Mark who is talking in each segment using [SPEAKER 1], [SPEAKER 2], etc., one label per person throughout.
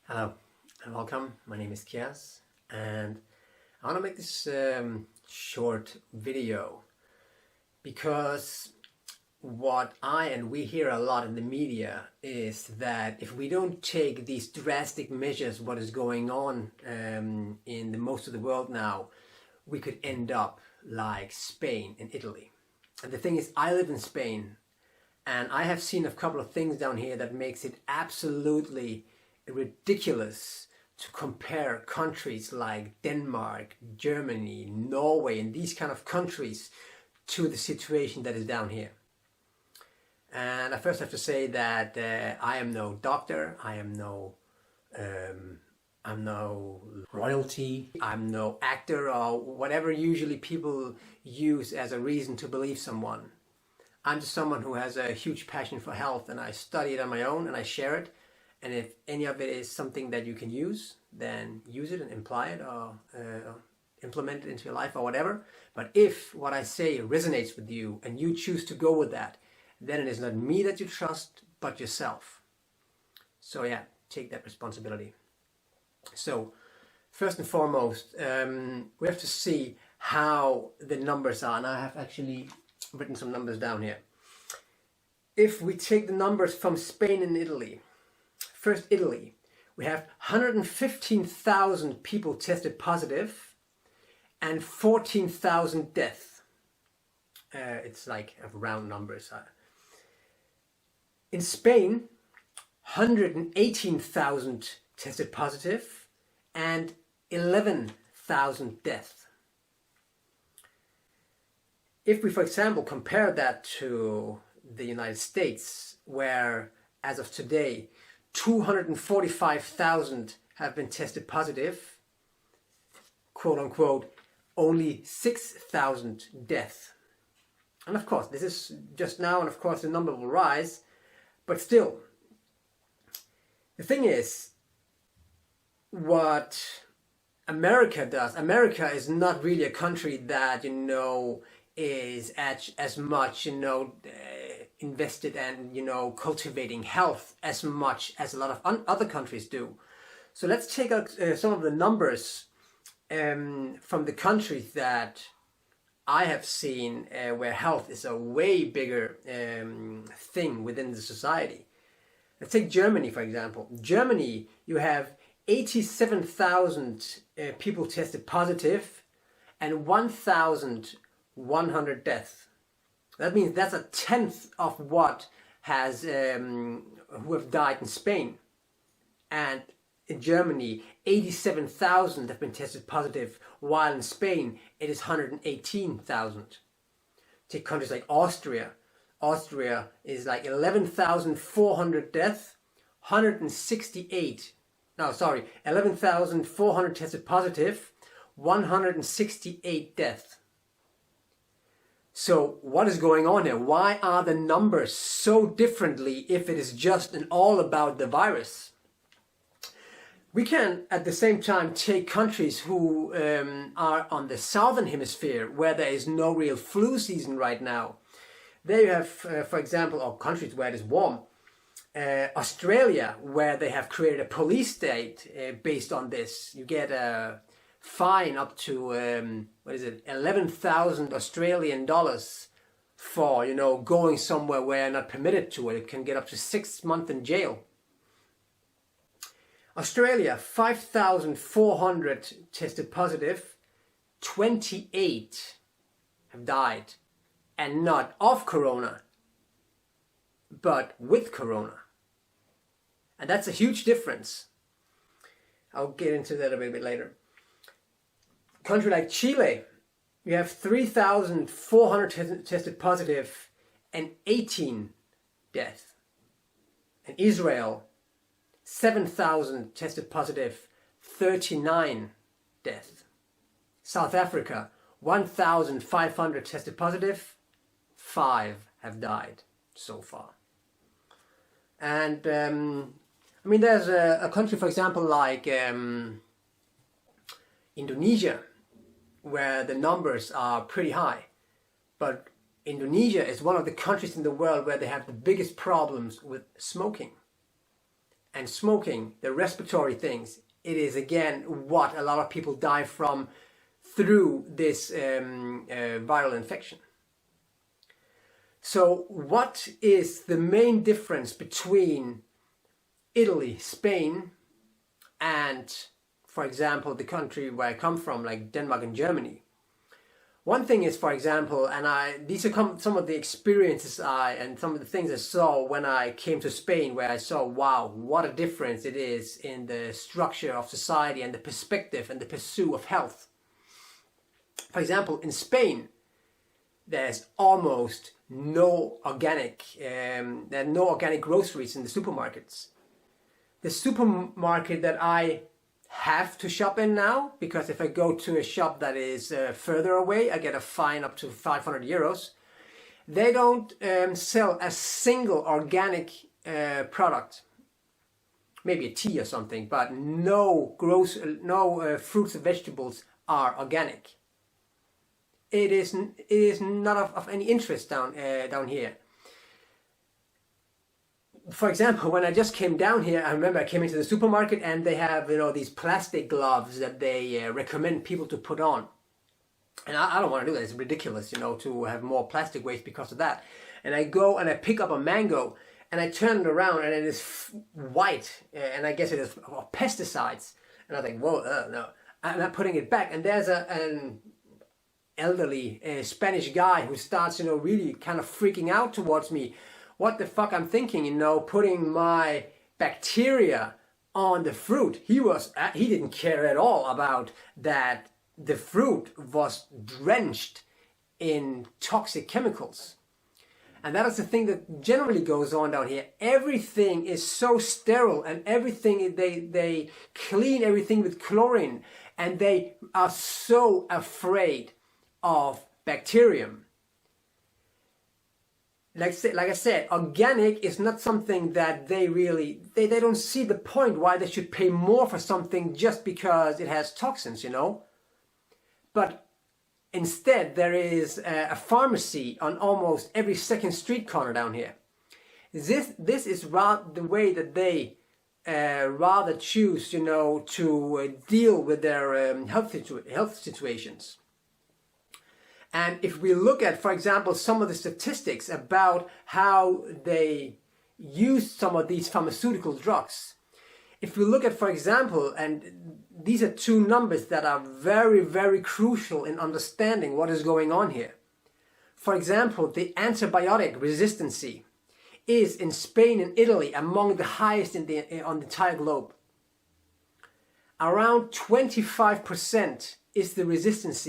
[SPEAKER 1] Hello and welcome. My name is Kias and I want to make this short video because what we hear a lot in the media is that if we don't take these drastic measures, what is going on in the most of the world now, we could end up like Spain and Italy. And the thing is, I live in Spain and I have seen a couple of things down here that makes it absolutely ridiculous to compare countries like Denmark, Germany, Norway, and these kind of countries to the situation that is down here. And I first have to say that I am no doctor, I'm no royalty, I'm no actor or whatever usually people use as a reason to believe someone. I'm just someone who has a huge passion for health, and I study it on my own and I share it. And if any of it is something that you can use, then use it and imply it or implement it into your life or whatever. But if what I say resonates with you and you choose to go with that, then it is not me that you trust, but yourself. So yeah, take that responsibility. So first and foremost, we have to see how the numbers are. And I have actually written some numbers down here. If we take the numbers from Spain and Italy, first Italy, we have 115,000 people tested positive and 14,000 deaths. It's like round numbers. In Spain, 118,000 tested positive and 11,000 deaths. If we, for example, compare that to the United States, where as of today, 245,000 have been tested positive, quote unquote, only 6,000 deaths. And of course, this is just now, and of course the number will rise, but still, the thing is, what America does, America is not really a country that, is as much, invested and, cultivating health as much as a lot of other countries do. So let's take out some of the numbers from the countries that I have seen where health is a way bigger thing within the society. Let's take Germany, for example. Germany, you have 87,000 people tested positive and 1,100 deaths. That means that's a tenth of what has who have died in Spain. And in Germany, 87,000 have been tested positive, while in Spain it is 118,000. Take countries like Austria. Austria is like 11,400 deaths, 11,400 tested positive, 168 deaths. So what is going on here? Why are the numbers so differently if it is just and all about the virus? We can at the same time take countries who are on the southern hemisphere where there is no real flu season right now. There you have, for example, or countries where it is warm. Australia, where they have created a police state based on this. You get a fine up to 11,000 Australian dollars for going somewhere where you're not permitted to. It can get up to 6 months in jail. Australia, 5,400 tested positive, 28 have died, and not of corona, but with corona. And that's a huge difference. I'll get into that a little bit later. Country like Chile, you have 3,400 tested positive and 18 deaths. And Israel, 7,000 tested positive, 39 deaths. South Africa, 1,500 tested positive, 5 have died so far. And there's a country, for example, like Indonesia, where the numbers are pretty high. But Indonesia is one of the countries in the world where they have the biggest problems with smoking. and smoking, the respiratory things, it is again what a lot of people die from through this viral infection. So what is the main difference between Italy, Spain, and, for example, the country where I come from, like Denmark and Germany? One thing is, for example, and these are some of the experiences and some of the things I saw when I came to Spain, where I saw, wow, what a difference it is in the structure of society and the perspective and the pursuit of health. For example, in Spain, there's almost no organic, there are no organic groceries in the supermarkets. The supermarket that I have to shop in now, because if I go to a shop that is further away, I get a fine up to 500 euros. They don't sell a single organic product, maybe a tea or something, but no fruits and vegetables are organic. It is not of any interest down here. For example, when I just came down here, I remember I came into the supermarket and they have, these plastic gloves that they recommend people to put on. And I don't want to do that. It's ridiculous, to have more plastic waste because of that. And I go and I pick up a mango and I turn it around and it is white. And I guess it is pesticides. And I think, whoa, no. And I'm putting it back. And there's an elderly Spanish guy who starts, really kind of freaking out towards me. What the fuck I'm thinking, putting my bacteria on the fruit. He didn't care at all about that the fruit was drenched in toxic chemicals. And that is the thing that generally goes on down here. Everything is so sterile and everything, they clean everything with chlorine and they are so afraid of bacterium. Like I said, organic is not something that they don't see the point why they should pay more for something just because it has toxins, But instead, there is a pharmacy on almost every second street corner down here. This is the way that they rather choose, to deal with their health situations. And if we look at, for example, some of the statistics about how they use some of these pharmaceutical drugs, if we look at, for example, and these are two numbers that are very, very crucial in understanding what is going on here. For example, the antibiotic resistance is in Spain and Italy among the highest on the entire globe. Around 25% is the resistance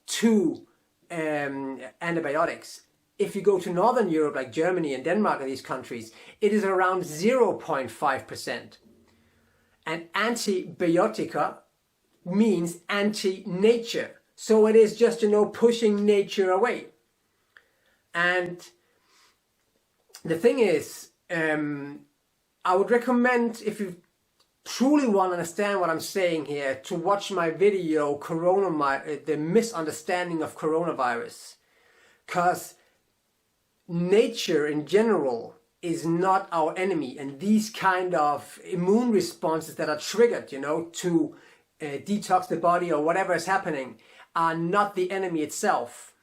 [SPEAKER 1] to antibiotics. If you go to Northern Europe, like Germany and Denmark and these countries, it is around 0.5%. And antibiotica means anti-nature. So it is just, pushing nature away. And the thing is, I would recommend, if you truly want to understand what I'm saying here, to watch my video, the misunderstanding of coronavirus. Because nature in general is not our enemy, and these kind of immune responses that are triggered, to detox the body or whatever is happening, are not the enemy itself.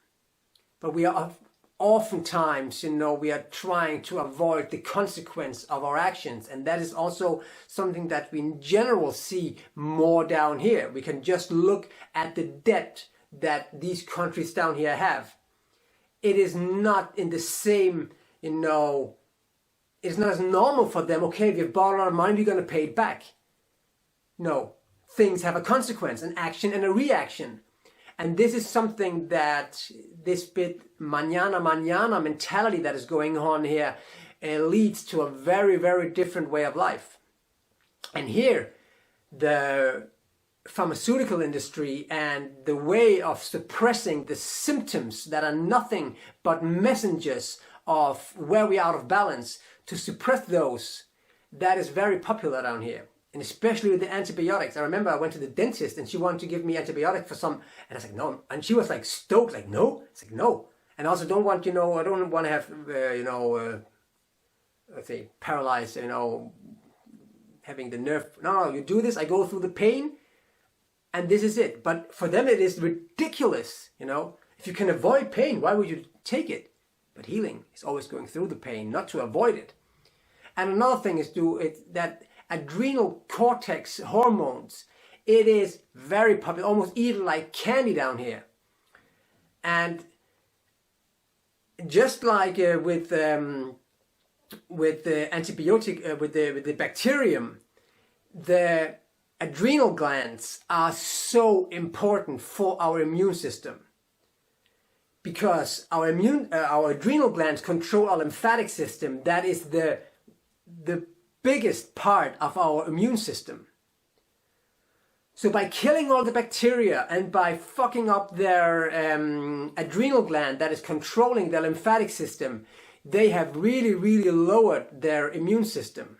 [SPEAKER 1] But we are oftentimes, we are trying to avoid the consequence of our actions. And that is also something that we in general see more down here. We can just look at the debt that these countries down here have. It is not in the same, it's not as normal for them. Okay, if you've borrowed a lot of money, you're going to pay it back. No, things have a consequence, an action and a reaction. And this is something that this bit mañana mentality that is going on here leads to a very, very different way of life. And here, the pharmaceutical industry and the way of suppressing the symptoms that are nothing but messengers of where we are out of balance, to suppress those, that is very popular down here. And especially with the antibiotics. I remember I went to the dentist and she wanted to give me antibiotic for some, and I was like, no. And she was like stoked, like, no. It's like, no. And I also don't want, I don't want to have, let's say, paralyzed, having the nerve. No, you do this, I go through the pain, and this is it. But for them it is ridiculous, you know. If you can avoid pain, why would you take it? But healing is always going through the pain, not to avoid it. And another thing is that adrenal cortex hormones, it is very popular, almost eaten like candy down here. And just like with the antibiotic, with the bacterium, the adrenal glands are so important for our immune system, because our adrenal glands control our lymphatic system. That is the biggest part of our immune system. So by killing all the bacteria and by fucking up their adrenal gland that is controlling the lymphatic system, they have really, really lowered their immune system.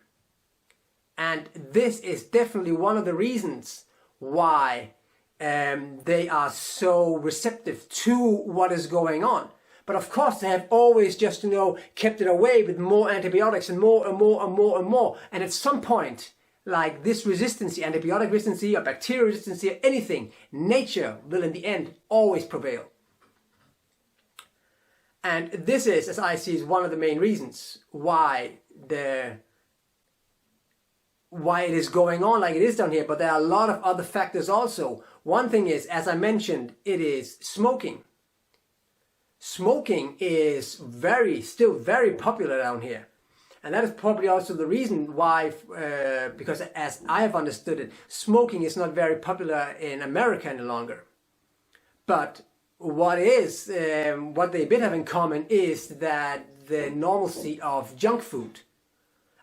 [SPEAKER 1] And this is definitely one of the reasons why they are so receptive to what is going on. But of course they have always just, you know, kept it away with more antibiotics and more and more and more and more. And at some point, like this resistance, antibiotic resistance or bacterial resistance or anything, nature will in the end always prevail. And this is, as I see, is one of the main reasons why it is going on like it is down here. But there are a lot of other factors also. One thing is, as I mentioned, it is smoking. Smoking is still very popular down here. And that is probably also the reason why, because as I have understood it, smoking is not very popular in America any longer. But what they bit have in common is that the normalcy of junk food.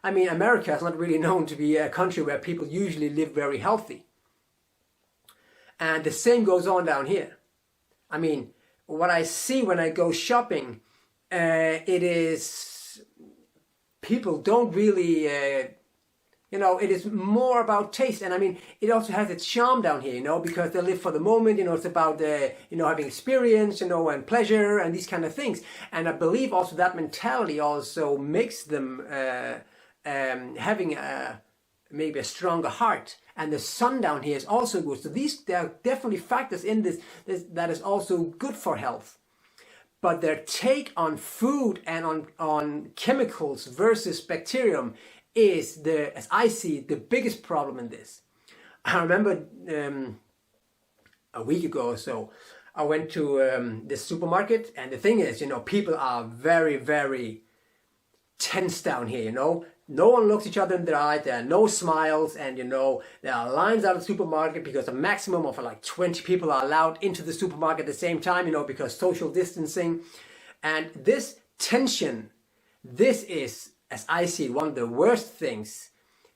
[SPEAKER 1] I mean, America is not really known to be a country where people usually live very healthy. And the same goes on down here. I mean, what I see when I go shopping, it is... people don't really, you know, it is more about taste. And I mean, it also has its charm down here, you know, because they live for the moment, you know, it's about, you know, having experience, you know, and pleasure and these kind of things. And I believe also that mentality also makes them having maybe a stronger heart. And the sun down here is also good. So there are definitely factors in this that is also good for health. But their take on food and on chemicals versus bacterium is, as I see it, the biggest problem in this. I remember a week ago or so, I went to the supermarket, and the thing is, you know, people are very, very tense down here, you know. No one looks each other in the eye, there are no smiles, and you know, there are lines out of the supermarket because a maximum of like 20 people are allowed into the supermarket at the same time, you know, because social distancing. And this tension, this is, as I see it, one of the worst things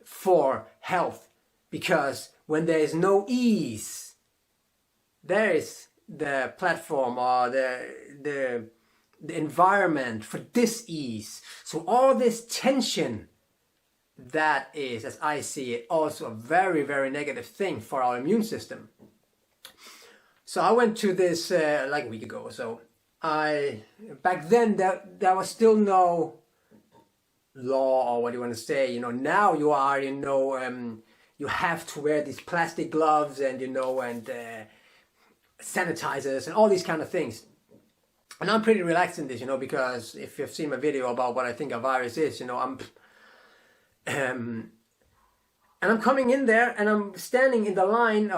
[SPEAKER 1] for health, because when there is no ease, there is the platform or the environment for dis-ease. So all this tension, that is, as I see it, also a very, very negative thing for our immune system. So I went to this like a week ago or so. Back then there was still no law, or what you want to say, you know. Now you are, you know, you have to wear these plastic gloves and, you know, and sanitizers and all these kind of things. And I'm pretty relaxed in this, you know, because if you've seen my video about what I think a virus is, you know, and I'm coming in there and I'm standing in the line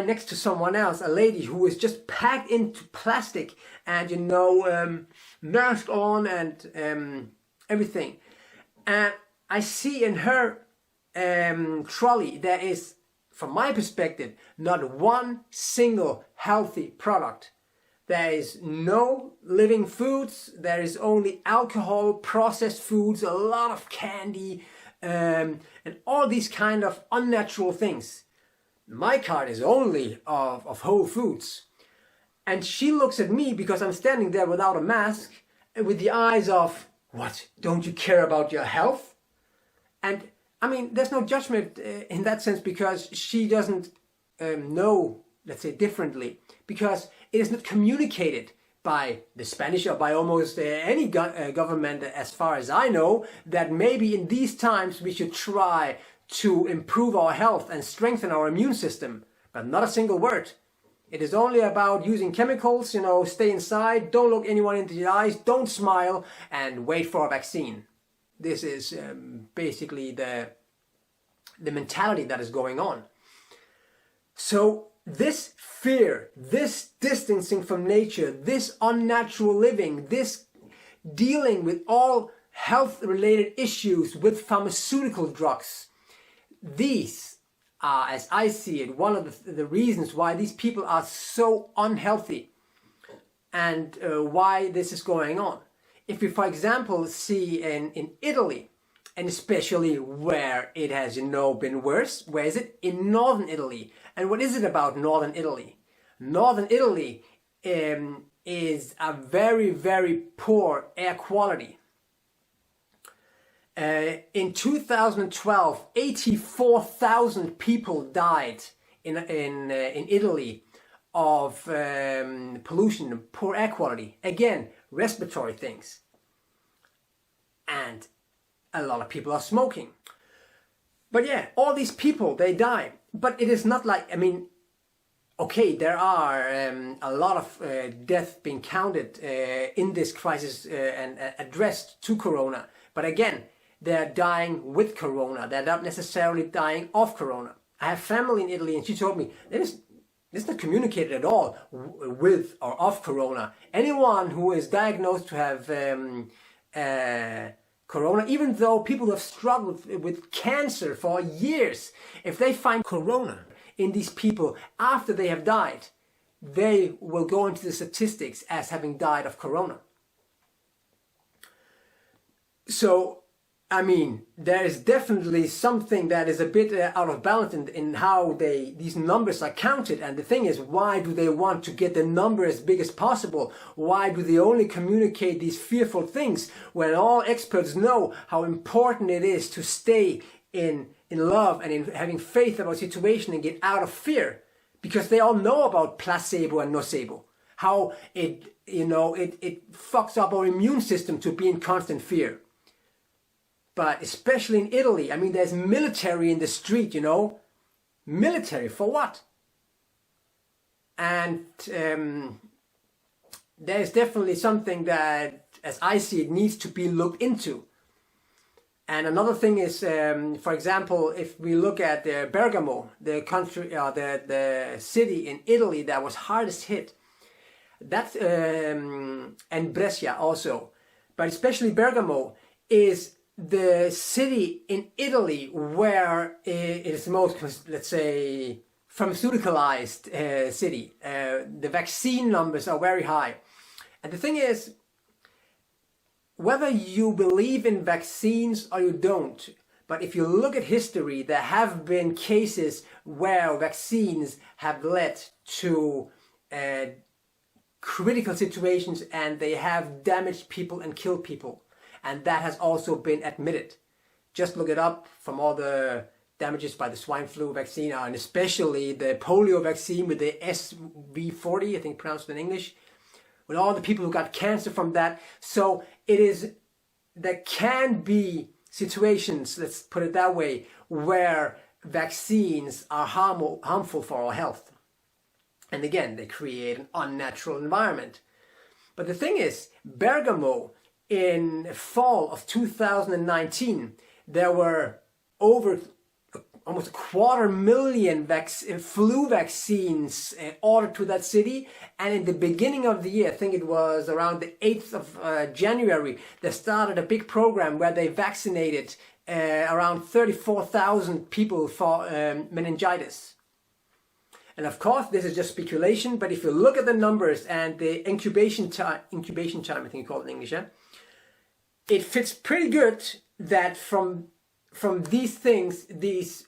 [SPEAKER 1] next to someone else, a lady who is just packed into plastic and, you know, mask on and everything. And I see in her trolley there is, from my perspective, not one single healthy product. There is no living foods, there is only alcohol, processed foods, a lot of candy, and all these kind of unnatural things. My card is only of whole foods. And she looks at me because I'm standing there without a mask, with the eyes of, what, don't you care about your health? And I mean, there's no judgment in that sense, because she doesn't know, let's say, differently, because it is not communicated by the Spanish or by almost any government, as far as I know, that maybe in these times we should try to improve our health and strengthen our immune system. But not a single word. It is only about using chemicals, stay inside, don't look anyone into the eyes, don't smile, and wait for a vaccine. This is basically the mentality that is going on. So this fear, this distancing from nature, this unnatural living, this dealing with all health-related issues with pharmaceutical drugs, these are, as I see it, one of the reasons why these people are so unhealthy and why this is going on. If we, for example, see in Italy, and especially where it has, been worse, where is it? In northern Italy. And what is it about northern Italy? Northern Italy is a very, very poor air quality. In 2012, 84,000 people died in Italy of pollution, poor air quality. Again, respiratory things. And a lot of people are smoking. But yeah, all these people, they die. But it is not like, okay, there are a lot of deaths being counted in this crisis and addressed to Corona. But again, they're dying with Corona. They're not necessarily dying of Corona. I have family in Italy and she told me it's not communicated at all with or of Corona. Anyone who is diagnosed to have Corona, even though people who have struggled with cancer for years, if they find Corona in these people after they have died, they will go into the statistics as having died of Corona. So, there is definitely something that is a bit out of balance in how these numbers are counted. And the thing is, why do they want to get the number as big as possible? Why do they only communicate these fearful things when all experts know how important it is to stay in love and in having faith about a situation and get out of fear? Because they all know about placebo and nocebo. How it fucks up our immune system to be in constant fear. But especially in Italy, there's military in the street, Military for what? And there's definitely something that, as I see it, needs to be looked into. And another thing is, for example, if we look at Bergamo, the country, the city in Italy that was hardest hit, that's and Brescia also, but especially Bergamo is the city in Italy where it is the most, let's say, pharmaceuticalized city. The vaccine numbers are very high. And the thing is, whether you believe in vaccines or you don't, but if you look at history, there have been cases where vaccines have led to critical situations and they have damaged people and killed people. And that has also been admitted. Just look it up from all the damages by the swine flu vaccine, and especially the polio vaccine with the SV40, I think pronounced in English, with all the people who got cancer from that. So there can be situations, let's put it that way, where vaccines are harmful for our health. And again, they create an unnatural environment. But the thing is, Bergamo, in fall of 2019, there were over almost 250,000 flu vaccines ordered to that city. And in the beginning of the year, I think it was around the 8th of January, they started a big program where they vaccinated around 34,000 people for meningitis. And of course, this is just speculation, but if you look at the numbers and the incubation time, I think you call it in English, yeah? It fits pretty good that from these things, these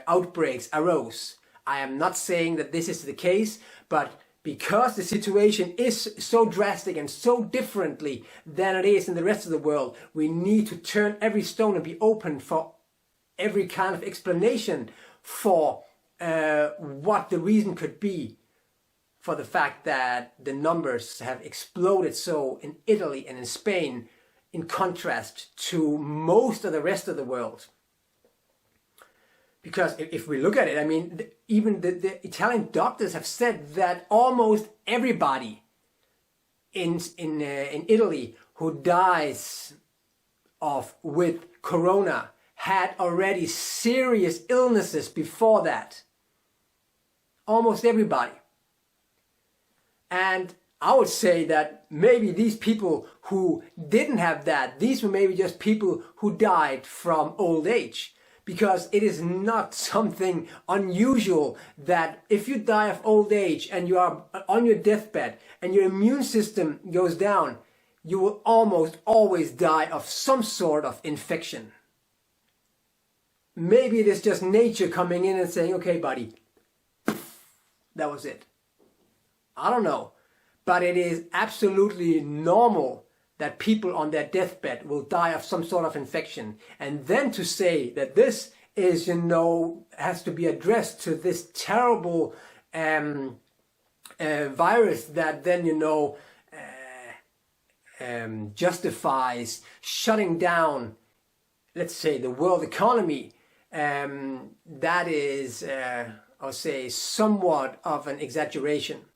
[SPEAKER 1] outbreaks arose. I am not saying that this is the case, but because the situation is so drastic and so differently than it is in the rest of the world, we need to turn every stone and be open for every kind of explanation for what the reason could be for the fact that the numbers have exploded so in Italy and in Spain, in contrast to most of the rest of the world. Because if we look at it, I mean, even the Italian doctors have said that almost everybody in Italy who dies with corona had already serious illnesses before that. Almost everybody. And I would say that maybe these people who didn't have that, these were maybe just people who died from old age. Because it is not something unusual that if you die of old age and you are on your deathbed and your immune system goes down, you will almost always die of some sort of infection. Maybe it is just nature coming in and saying, okay, buddy, that was it. I don't know. But it is absolutely normal that people on their deathbed will die of some sort of infection. And then to say that this is, has to be addressed to this terrible virus that then, justifies shutting down, let's say, the world economy, that is, I'll say, somewhat of an exaggeration.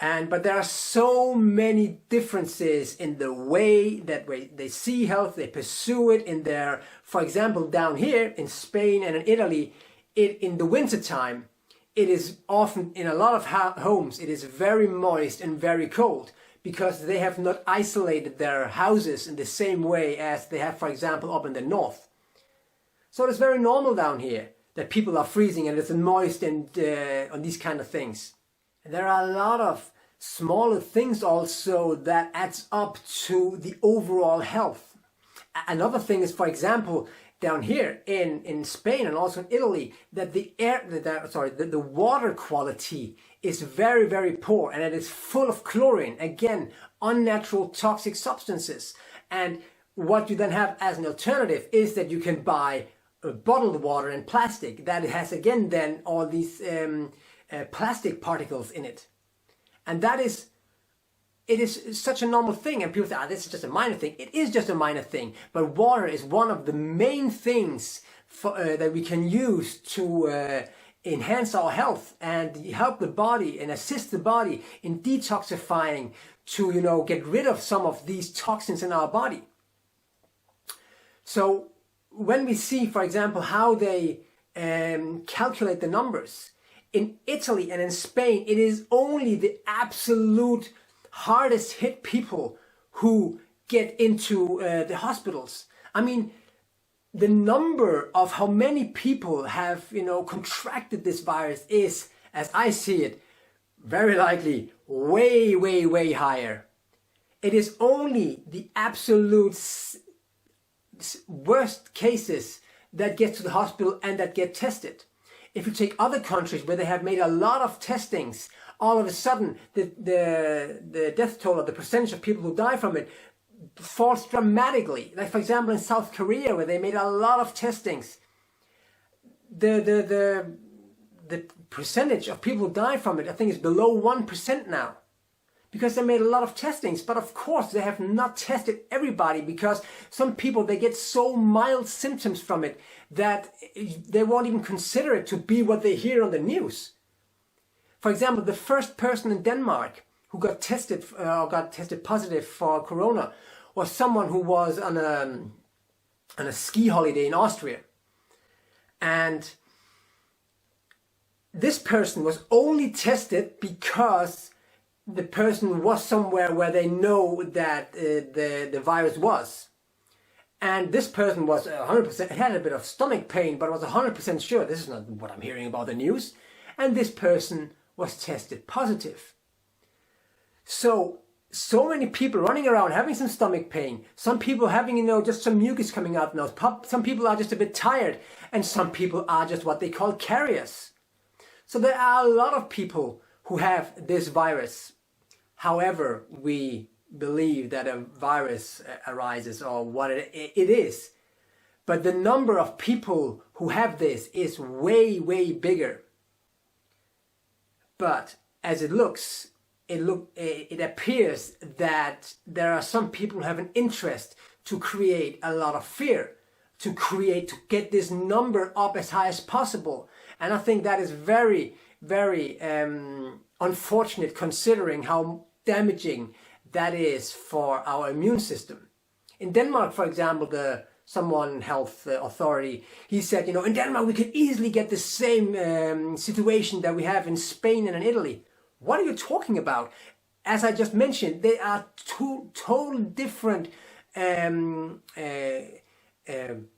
[SPEAKER 1] But there are so many differences in the way that they see health, they pursue it in their, for example, down here in Spain and in Italy, in the winter time, it is often, in a lot of homes, it is very moist and very cold because they have not isolated their houses in the same way as they have, for example, up in the north. So it's very normal down here that people are freezing and it's moist and on these kind of things. And there are a lot of smaller things also that adds up to the overall health. Another thing is, for example, down here in Spain and also in Italy, that the water quality is very, very poor and it is full of chlorine. Again, unnatural toxic substances. And what you then have as an alternative is that you can buy bottled water in plastic that has again then all these plastic particles in it. And it is such a normal thing, and people say, this is just a minor thing. It is just a minor thing, but water is one of the main things that we can use to enhance our health and help the body and assist the body in detoxifying to, get rid of some of these toxins in our body. So when we see, for example, how they calculate the numbers, in Italy and in Spain, it is only the absolute hardest hit people who get into the hospitals. I mean, the number of how many people have, contracted this virus is, as I see it, very likely way, way, way higher. It is only the absolute worst cases that get to the hospital and that get tested. If you take other countries where they have made a lot of testings, all of a sudden the death toll or the percentage of people who die from it falls dramatically. Like, for example, in South Korea, where they made a lot of testings, the percentage of people who die from it, I think, is below 1% now. Because they made a lot of testings. But of course, they have not tested everybody, because some people, they get so mild symptoms from it that they won't even consider it to be what they hear on the news. For example, the first person in Denmark who got tested positive for corona was someone who was on a ski holiday in Austria. And this person was only tested because the person was somewhere where they know that the virus was. And this person was 100%, had a bit of stomach pain, but was 100% sure, this is not what I'm hearing about the news. And this person was tested positive. So many people running around having some stomach pain, some people having, just some mucus coming out now, some people are just a bit tired, and some people are just what they call carriers. So there are a lot of people who have this virus. However we believe that a virus arises or what it is. But the number of people who have this is way, way bigger. But as it looks, it appears that there are some people who have an interest to create a lot of fear, to get this number up as high as possible. And I think that is very, very unfortunate, considering how damaging that is for our immune system. In Denmark, for example, someone health authority, he said, in Denmark we could easily get the same situation that we have in Spain and in Italy. What are you talking about? As I just mentioned, they are two totally different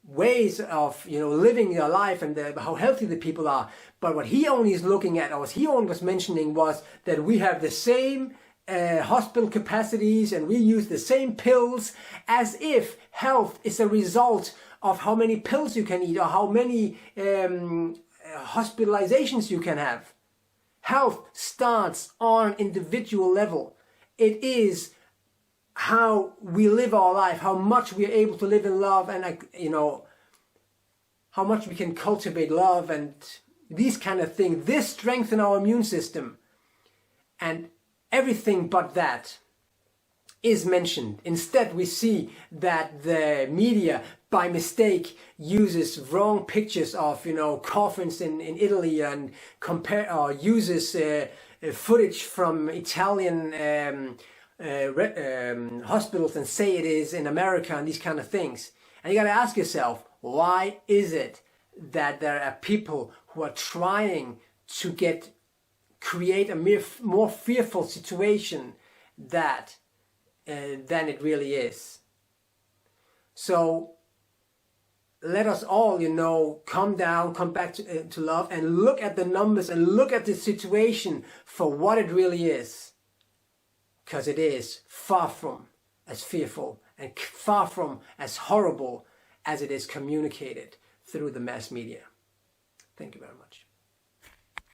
[SPEAKER 1] ways of living their life, and how healthy the people are. But what he only is looking at, or what he only was mentioning, was that we have the same hospital capacities and we use the same pills, as if health is a result of how many pills you can eat or how many hospitalizations you can have. Health starts on an individual level. It is how we live our life, how much we are able to live in love, and how much we can cultivate love and these kind of things. This strengthens our immune system, and everything but that is mentioned. Instead, we see that the media, by mistake, uses wrong pictures of coffins in Italy, and uses footage from Italian hospitals and say it is in America, and these kind of things. And you got to ask yourself, why is it that there are people who are trying to create a more fearful situation than it really is? So let us all, calm down, come back to love, and look at the numbers and look at the situation for what it really is. Because it is far from as fearful and far from as horrible as it is communicated through the mass media. Thank you very much.